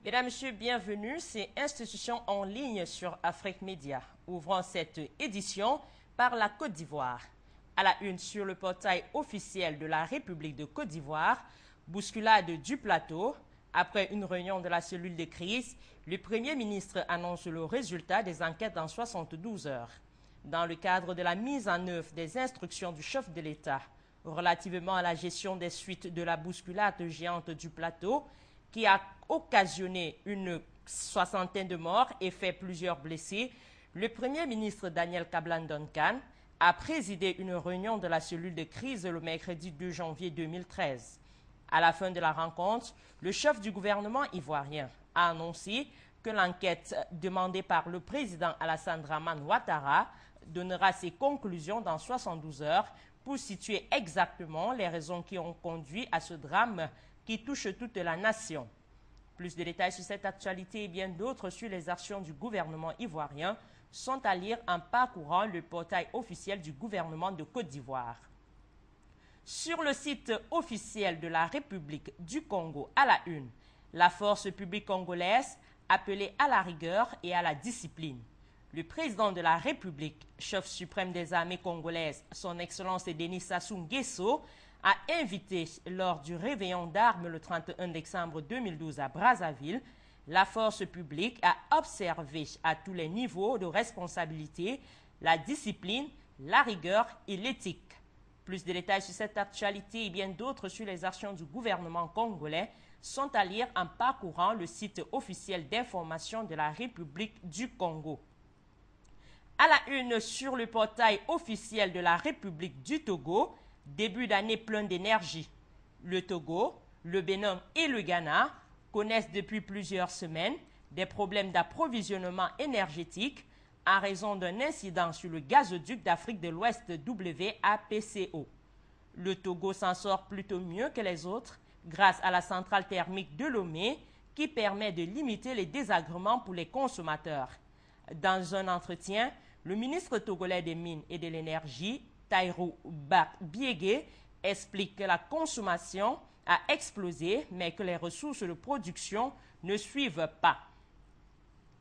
Mesdames, Messieurs, bienvenue. C'est Institution en ligne sur Afrique Média. Ouvrons cette édition par la Côte d'Ivoire. À la une sur le portail officiel de la République de Côte d'Ivoire, bousculade du plateau. Après une réunion de la cellule de crise, le Premier ministre annonce le résultat des enquêtes dans 72 heures. Dans le cadre de la mise en œuvre des instructions du chef de l'État relativement à la gestion des suites de la bousculade géante du plateau, qui a occasionné une soixantaine de morts et fait plusieurs blessés, le Premier ministre Daniel Kablan-Duncan a présidé une réunion de la cellule de crise le mercredi 2 janvier 2013. À la fin de la rencontre, le chef du gouvernement ivoirien a annoncé que l'enquête demandée par le président Alassane Dramane Ouattara donnera ses conclusions dans 72 heures pour situer exactement les raisons qui ont conduit à ce drame qui touche toute la nation. Plus de détails sur cette actualité et bien d'autres sur les actions du gouvernement ivoirien sont à lire en parcourant le portail officiel du gouvernement de Côte d'Ivoire. Sur le site officiel de la République du Congo à la une, la force publique congolaise appelée à la rigueur et à la discipline. Le président de la République, chef suprême des armées congolaises, son Excellence Denis Sassou Nguesso, a invité lors du réveillon d'armes le 31 décembre 2012 à Brazzaville, la force publique à observer à tous les niveaux de responsabilité la discipline, la rigueur et l'éthique. Plus de détails sur cette actualité et bien d'autres sur les actions du gouvernement congolais sont à lire en parcourant le site officiel d'information de la République du Congo. À la une sur le portail officiel de la République du Togo, début d'année plein d'énergie. Le Togo, le Bénin et le Ghana connaissent depuis plusieurs semaines des problèmes d'approvisionnement énergétique en raison d'un incident sur le gazoduc d'Afrique de l'Ouest WAPCO. Le Togo s'en sort plutôt mieux que les autres grâce à la centrale thermique de Lomé qui permet de limiter les désagréments pour les consommateurs. Dans un entretien, le ministre togolais des Mines et de l'Énergie, Taïrou Biégué, explique que la consommation a explosé, mais que les ressources de production ne suivent pas.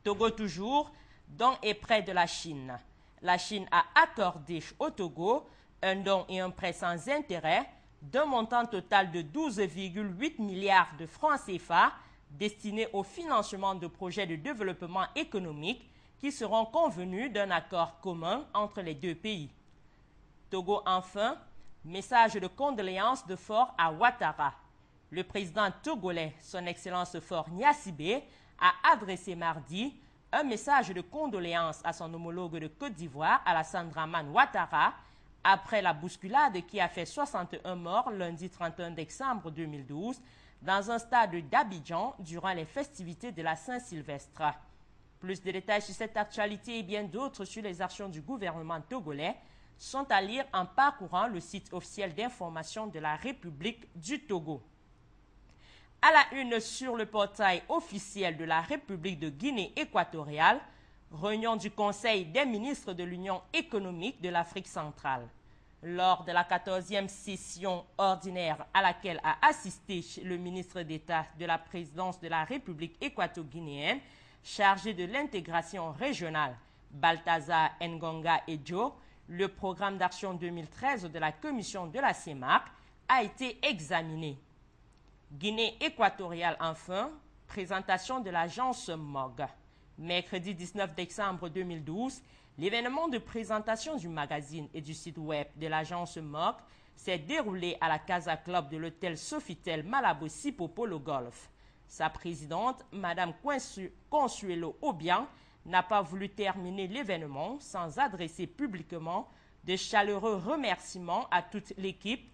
Togo toujours, don et prêt de la Chine. La Chine a accordé au Togo un don et un prêt sans intérêt d'un montant total de 12,8 milliards de francs CFA destinés au financement de projets de développement économique qui seront convenus d'un accord commun entre les deux pays. Togo enfin, message de condoléances de Faure à Ouattara. Le président togolais, son Excellence Faure Gnassingbé, a adressé mardi un message de condoléances à son homologue de Côte d'Ivoire, Alassane Dramane Ouattara, après la bousculade qui a fait 61 morts lundi 31 décembre 2012 dans un stade d'Abidjan durant les festivités de la Saint-Sylvestre. Plus de détails sur cette actualité et bien d'autres sur les actions du gouvernement togolais sont à lire en parcourant le site officiel d'information de la République du Togo. À la une sur le portail officiel de la République de Guinée équatoriale, réunion du Conseil des ministres de l'Union économique de l'Afrique centrale. Lors de la 14e session ordinaire à laquelle a assisté le ministre d'État de la présidence de la République équato-guinéenne, chargé de l'intégration régionale, Balthazar Ngonga Edjo, le programme d'action 2013 de la commission de la CEMAC a été examiné. Guinée équatoriale enfin, présentation de l'agence MOG. Mercredi 19 décembre 2012, l'événement de présentation du magazine et du site web de l'agence MOG s'est déroulé à la Casa Club de l'hôtel Sofitel Malabo Sipopolo Golf. Sa présidente, Mme Consuelo Obiang, n'a pas voulu terminer l'événement sans adresser publiquement de chaleureux remerciements à toute l'équipe,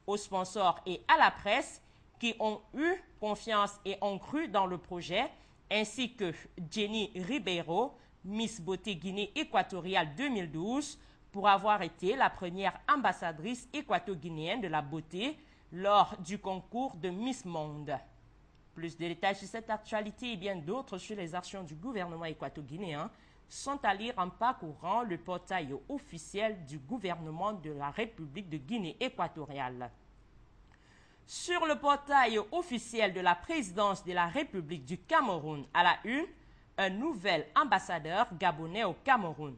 aux sponsors et à la presse qui ont eu confiance et ont cru dans le projet, ainsi que Jenny Ribeiro, Miss Beauté Guinée équatoriale 2012, pour avoir été la première ambassadrice équato-guinéenne de la beauté lors du concours de Miss Monde. Plus de détails sur cette actualité et bien d'autres sur les actions du gouvernement équato-guinéen sont à lire en parcourant le portail officiel du gouvernement de la République de Guinée équatoriale. Sur le portail officiel de la présidence de la République du Cameroun, à la une, un nouvel ambassadeur gabonais au Cameroun.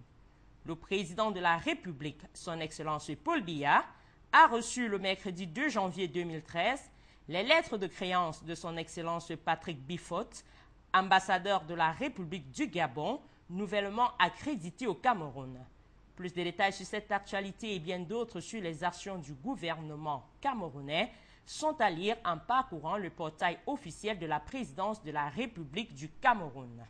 Le président de la République, son Excellence Paul Biya, a reçu le mercredi 2 janvier 2013 les lettres de créance de son Excellence Patrick Bifot, ambassadeur de la République du Gabon, nouvellement accrédité au Cameroun. Plus de détails sur cette actualité et bien d'autres sur les actions du gouvernement camerounais sont à lire en parcourant le portail officiel de la présidence de la République du Cameroun.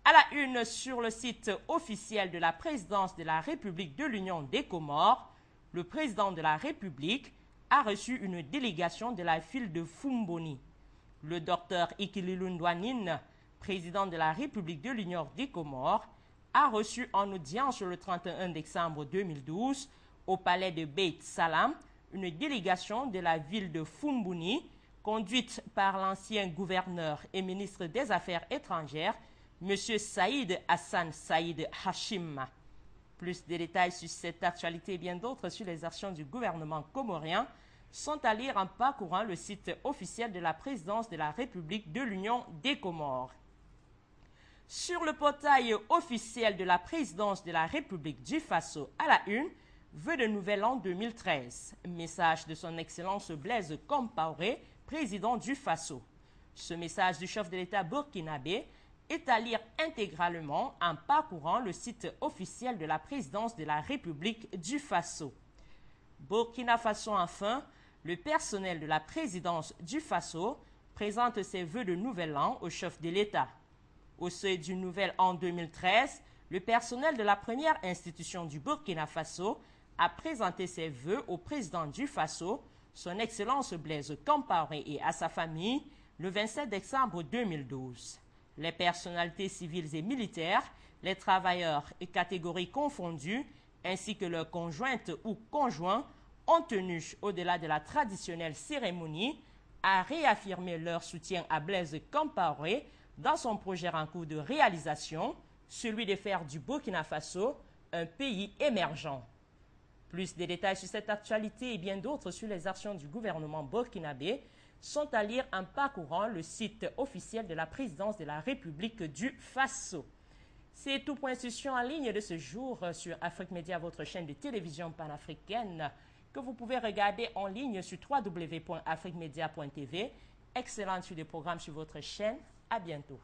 À la une sur le site officiel de la présidence de la République de l'Union des Comores, le président de la République a reçu une délégation de la ville de Fumboni. Le docteur Ikililou Ndouanine, président de la République de l'Union des Comores, a reçu en audience le 31 décembre 2012 au palais de Beit Salam une délégation de la ville de Fumboni conduite par l'ancien gouverneur et ministre des Affaires étrangères, M. Saïd Hassan Saïd Hashim. Plus de détails sur cette actualité et bien d'autres sur les actions du gouvernement comorien sont à lire en parcourant le site officiel de la présidence de la République de l'Union des Comores. Sur le portail officiel de la présidence de la République du Faso, à la une, vœux de nouvel an 2013. Message de son Excellence Blaise Compaoré, président du Faso. Ce message du chef de l'État burkinabé est à lire intégralement en parcourant le site officiel de la présidence de la République du Faso. Burkina Faso enfin, le personnel de la présidence du Faso présente ses vœux de nouvel an au chef de l'État. Au seuil du nouvel an 2013, le personnel de la première institution du Burkina Faso a présenté ses vœux au président du Faso, son Excellence Blaise Compaoré et à sa famille, le 27 décembre 2012. Les personnalités civiles et militaires, les travailleurs et catégories confondues, ainsi que leurs conjointes ou conjoints, ont tenu, au-delà de la traditionnelle cérémonie, à réaffirmer leur soutien à Blaise Compaoré dans son projet en cours de réalisation, celui de faire du Burkina Faso un pays émergent. Plus de détails sur cette actualité et bien d'autres sur les actions du gouvernement burkinabé sont à lire en parcourant le site officiel de la présidence de la République du Faso. C'est tout point institution en ligne de ce jour sur Afrique Média, votre chaîne de télévision panafricaine, que vous pouvez regarder en ligne sur www.afriquemedia.tv. Excellente suite de programmes sur votre chaîne. À bientôt.